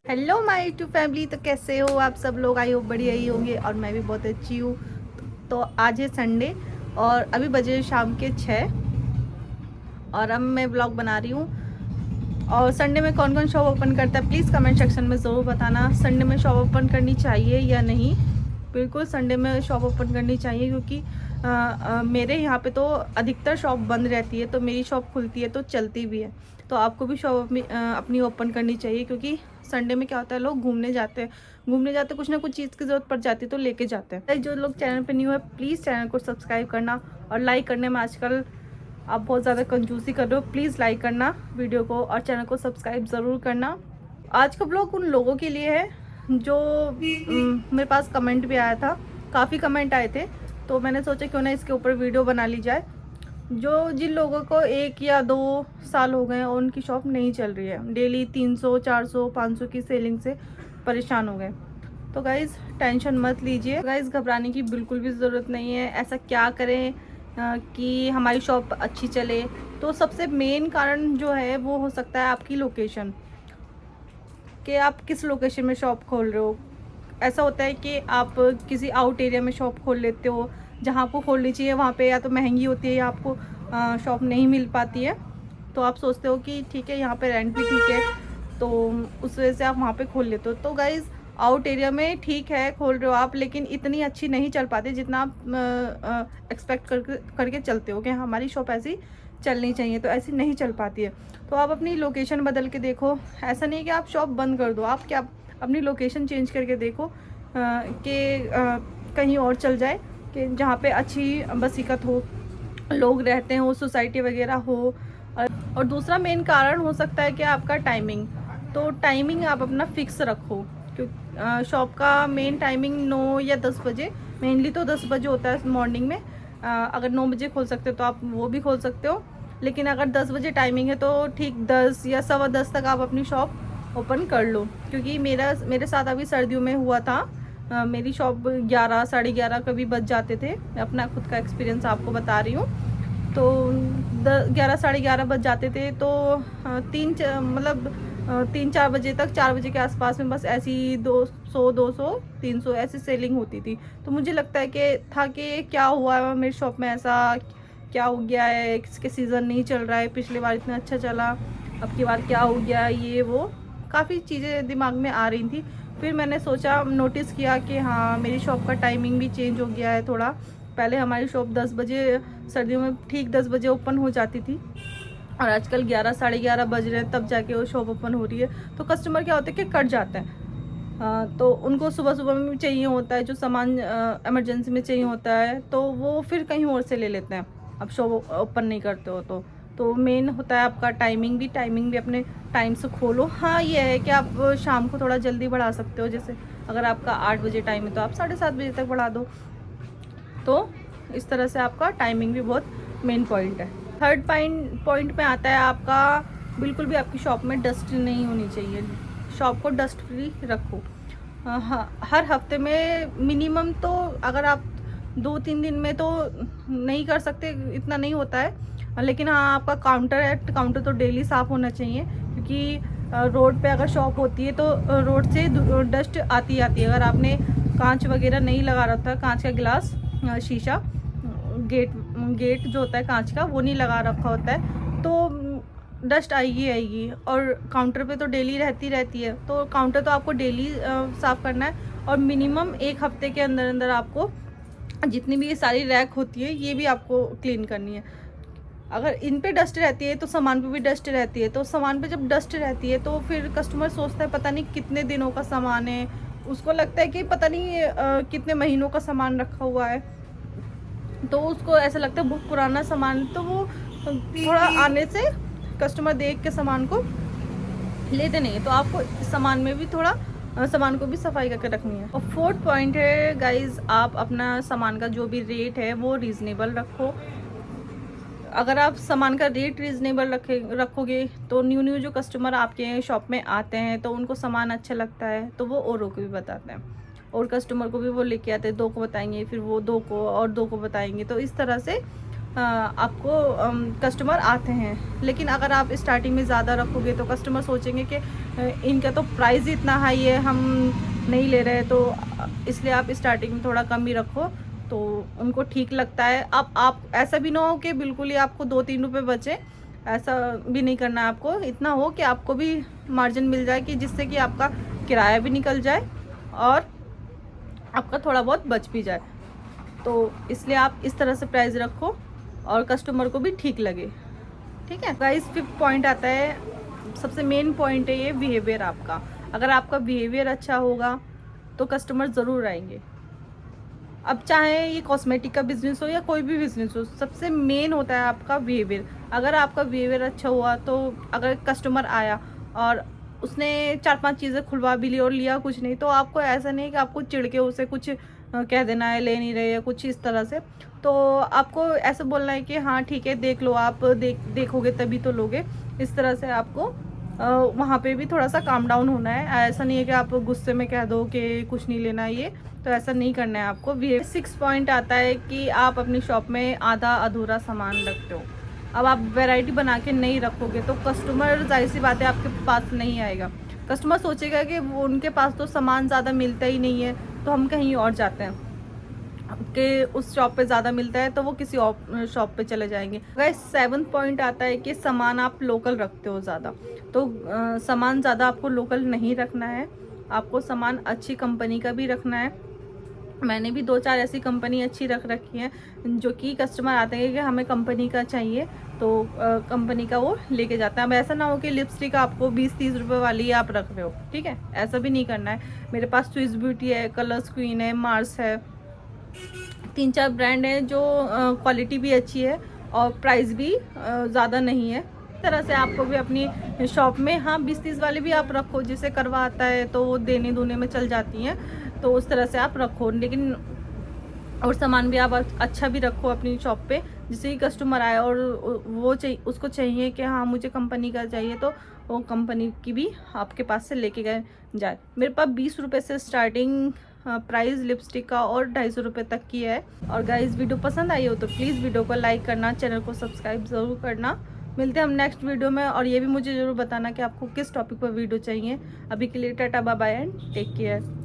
Hello my YouTube family. तो कैसे हो आप सब लोग? आई होप बढ़िया ही होंगे और मैं भी बहुत अच्छी हूँ। तो आज है संडे और अभी बजे शाम के 6 और अब मैं ब्लॉग बना रही हूँ। और संडे में कौन कौन शॉप ओपन करता है प्लीज़ कमेंट सेक्शन में ज़रूर बताना। संडे में शॉप ओपन करनी चाहिए या नहीं? बिल्कुल संडे में शॉप ओपन करनी चाहिए क्योंकि मेरे यहाँ पे तो अधिकतर शॉप बंद रहती है, तो मेरी शॉप खुलती है तो चलती भी है। तो आपको भी शॉप अपनी ओपन करनी चाहिए क्योंकि संडे में क्या होता है, लोग घूमने जाते कुछ ना कुछ चीज़ की ज़रूरत पड़ जाती है तो लेके जाते हैं। जो लोग चैनल पे न्यू है प्लीज़ चैनल को सब्सक्राइब करना और लाइक करने में आजकल आप बहुत ज़्यादा कंजूसी कर रहे हो। प्लीज़ लाइक करना वीडियो को और चैनल को सब्सक्राइब ज़रूर करना। आज का ब्लॉग उन लोगों के लिए है जो मेरे पास कमेंट भी आया था, काफ़ी कमेंट आए थे, तो मैंने सोचा क्यों ना इसके ऊपर वीडियो बना ली जाए। जिन लोगों को 1 या 2 साल हो गए और उनकी शॉप नहीं चल रही है, डेली 300 400 500 की सेलिंग से परेशान हो गए, तो गाइज़ टेंशन मत लीजिए। गाइज़ घबराने की बिल्कुल भी ज़रूरत नहीं है। ऐसा क्या करें कि हमारी शॉप अच्छी चले? तो सबसे मेन कारण जो है वो हो सकता है आपकी लोकेशन, कि आप किस लोकेशन में शॉप खोल रहे हो। ऐसा होता है कि आप किसी आउट एरिया में शॉप खोल लेते हो, जहाँ आपको खोलनी चाहिए वहाँ पे या तो महंगी होती है या आपको शॉप नहीं मिल पाती है। तो आप सोचते हो कि ठीक है यहाँ पे रेंट भी ठीक है, तो उस वजह से आप वहाँ पे खोल लेते हो। तो गाइज़ आउट एरिया में ठीक है खोल रहे हो आप, लेकिन इतनी अच्छी नहीं चल पाती जितना आप एक्सपेक्ट करके चलते हो कि हमारी शॉप ऐसी चलनी चाहिए, तो ऐसी नहीं चल पाती है। तो आप अपनी लोकेशन बदल के देखो। ऐसा नहीं कि आप शॉप बंद कर दो, आप क्या अपनी लोकेशन चेंज करके देखो कि कहीं और चल जाए, कि जहाँ पे अच्छी बसीकत हो, लोग रहते हो, सोसाइटी वगैरह हो। और दूसरा मेन कारण हो सकता है कि आपका टाइमिंग। तो टाइमिंग आप अपना फिक्स रखो, क्योंकि शॉप का मेन टाइमिंग 9 या 10 बजे, मेनली तो 10 बजे होता है मॉर्निंग में। अगर 9 बजे खोल सकते हो तो आप वो भी खोल सकते हो, लेकिन अगर 10 बजे टाइमिंग है तो ठीक 10 या 10:15 तक आप अपनी शॉप ओपन कर लो। क्योंकि मेरे साथ अभी सर्दियों में हुआ था, मेरी शॉप 11 साढ़े 11 कभी बज जाते थे। मैं अपना खुद का एक्सपीरियंस आपको बता रही हूँ। तो 11 साढ़े 11 बज जाते थे, तो 3-4 बजे तक, 4 बजे के आसपास में बस ऐसी 200 200 300 ऐसी सेलिंग होती थी। तो मुझे लगता है कि क्या हुआ है मेरी शॉप में, ऐसा क्या हो गया है, इसके सीज़न नहीं चल रहा है, पिछली बार इतना अच्छा चला, अब की बार क्या हो गया, ये वो काफ़ी चीज़ें दिमाग में आ रही थी। फिर मैंने सोचा, नोटिस किया कि हाँ मेरी शॉप का टाइमिंग भी चेंज हो गया है थोड़ा। पहले हमारी शॉप 10 बजे, सर्दियों में ठीक 10 बजे ओपन हो जाती थी, और आजकल 11 साढ़े 11 बज रहे हैं तब जाके वो शॉप ओपन हो रही है। तो कस्टमर क्या होता है कि कट जाते हैं। तो उनको सुबह सुबह में भी चाहिए होता है, जो सामान इमरजेंसी में चाहिए होता है, तो वो फिर कहीं और से ले लेते हैं। अब शॉप ओपन नहीं करते हो तो मेन होता है आपका टाइमिंग भी अपने टाइम से खोलो। हाँ ये है कि आप शाम को थोड़ा जल्दी बढ़ा सकते हो, जैसे अगर आपका 8 बजे टाइम है तो आप 7:30 बजे तक बढ़ा दो। तो इस तरह से आपका टाइमिंग भी बहुत मेन पॉइंट है। थर्ड पॉइंट में आता है आपका, बिल्कुल भी आपकी शॉप में डस्ट नहीं होनी चाहिए। शॉप को डस्ट फ्री रखो। हर हफ्ते में मिनिमम, तो अगर आप 2-3 दिन में तो नहीं कर सकते, इतना नहीं होता है, लेकिन हाँ आपका काउंटर है, काउंटर तो डेली साफ़ होना चाहिए। क्योंकि रोड पे अगर शॉप होती है तो रोड से डस्ट आती है। अगर आपने कांच वगैरह नहीं लगा रखा, कांच का गिलास, शीशा, गेट जो होता है कांच का वो नहीं लगा रखा होता है, तो डस्ट आएगी। और काउंटर पे तो डेली रहती है, तो काउंटर तो आपको डेली साफ़ करना है। और मिनिमम 1 हफ्ते के अंदर अंदर आपको जितनी भी ये सारी रैक होती है ये भी आपको क्लीन करनी है। अगर इन पे डस्ट रहती है तो सामान पे भी डस्ट रहती है, तो सामान पे जब डस्ट रहती है तो फिर कस्टमर सोचता है पता नहीं कितने दिनों का सामान है, उसको लगता है कि पता नहीं कितने महीनों का सामान रखा हुआ है, तो उसको ऐसा लगता है बहुत पुराना सामान। तो वो थोड़ा आने से कस्टमर देख के सामान को लेते नहीं है। तो आपको सामान में भी थोड़ा सामान को भी सफाई करके रखनी है। और फोर्थ पॉइंट है गाइज, आप अपना सामान का जो भी रेट है वो रीज़नेबल रखो। अगर आप सामान का रेट रीज़नेबल रखोगे तो न्यू जो कस्टमर आपके शॉप में आते हैं तो उनको सामान अच्छा लगता है, तो वो औरों को भी बताते हैं, और कस्टमर को भी वो लेके आते हैं। 2 को बताएंगे, फिर वो 2 को और 2 को बताएंगे। तो इस तरह से आपको कस्टमर आते हैं। लेकिन अगर आप स्टार्टिंग में ज़्यादा रखोगे तो कस्टमर सोचेंगे कि इनका तो प्राइस ही इतना हाई है, हम नहीं ले रहे, तो इसलिए आप स्टार्टिंग में थोड़ा कम ही रखो तो उनको ठीक लगता है। अब आप ऐसा भी ना हो कि बिल्कुल ही आपको 2-3 रुपये बचे, ऐसा भी नहीं करना है आपको। इतना हो कि आपको भी मार्जिन मिल जाए कि जिससे कि आपका किराया भी निकल जाए और आपका थोड़ा बहुत बच भी जाए। तो इसलिए आप इस तरह से प्राइस रखो और कस्टमर को भी ठीक लगे। ठीक है गाइस, 5th पॉइंट आता है, सबसे मेन पॉइंट है ये बिहेवियर आपका। अगर आपका बिहेवियर अच्छा होगा तो कस्टमर ज़रूर आएंगे। अब चाहे ये कॉस्मेटिक का बिज़नेस हो या कोई भी बिज़नेस हो, सबसे मेन होता है आपका बिहेवियर। अगर आपका बिहेवियर अच्छा हुआ तो अगर कस्टमर आया और उसने 4-5 चीज़ें खुलवा भी ली और लिया कुछ नहीं, तो आपको ऐसा नहीं कि आपको चिढ़ के उसे कुछ कह देना है ले नहीं रहे या कुछ इस तरह से। तो आपको ऐसे बोलना है कि हाँ ठीक है, देख लो, आप देखोगे तभी तो लोगे। इस तरह से आपको वहाँ पे भी थोड़ा सा काम डाउन होना है। ऐसा नहीं है कि आप गुस्से में कह दो कि कुछ नहीं लेना ये, तो ऐसा नहीं करना है आपको। 6 पॉइंट आता है कि आप अपनी शॉप में आधा अधूरा सामान रखते हो। अब आप वैरायटी बना के नहीं रखोगे तो कस्टमर जाहिर सी बात है आपके पास नहीं आएगा। कस्टमर सोचेगा कि वो उनके पास तो सामान ज़्यादा मिलता ही नहीं है, तो हम कहीं और जाते हैं कि उस शॉप पे ज़्यादा मिलता है, तो वो किसी और शॉप पे चले जाएंगे। गाइस 7th पॉइंट आता है कि सामान आप लोकल रखते हो ज़्यादा, तो सामान ज़्यादा आपको लोकल नहीं रखना है, आपको सामान अच्छी कंपनी का भी रखना है। मैंने भी 2-4 ऐसी कंपनी अच्छी रख रखी हैं जो कि कस्टमर आते हैं कि हमें कंपनी का चाहिए, तो कंपनी का वो लेके जाता है। अब ऐसा ना हो कि लिपस्टिक आपको 20-30 रुपये वाली आप रख रहे हो, ठीक है, ऐसा भी नहीं करना है। मेरे पास स्विस ब्यूटी है, कलर्स क्वीन है, मार्स है, 3-4 ब्रांड हैं जो क्वालिटी भी अच्छी है और प्राइस भी ज़्यादा नहीं है। इस तरह से आपको भी अपनी शॉप में हाँ 20-30 वाले भी आप रखो, जिसे करवा आता है तो वो देने दूने में चल जाती हैं, तो उस तरह से आप रखो। लेकिन और सामान भी आप अच्छा भी रखो अपनी शॉप पे, जिससे कि कस्टमर आए और वो चाहिए, उसको चाहिए कि हाँ मुझे कंपनी का चाहिए, तो वो कंपनी की भी आपके पास से लेके गए जाए। मेरे पास 20 रुपये से स्टार्टिंग प्राइस लिपस्टिक का और 250 रुपये तक की है। और गाइस वीडियो पसंद आई हो तो प्लीज़ वीडियो को लाइक करना, चैनल को सब्सक्राइब ज़रूर करना। मिलते हैं हम नेक्स्ट वीडियो में, और ये भी मुझे ज़रूर बताना कि आपको किस टॉपिक पर वीडियो चाहिए। अभी के लिए टाटा bye bye and take care.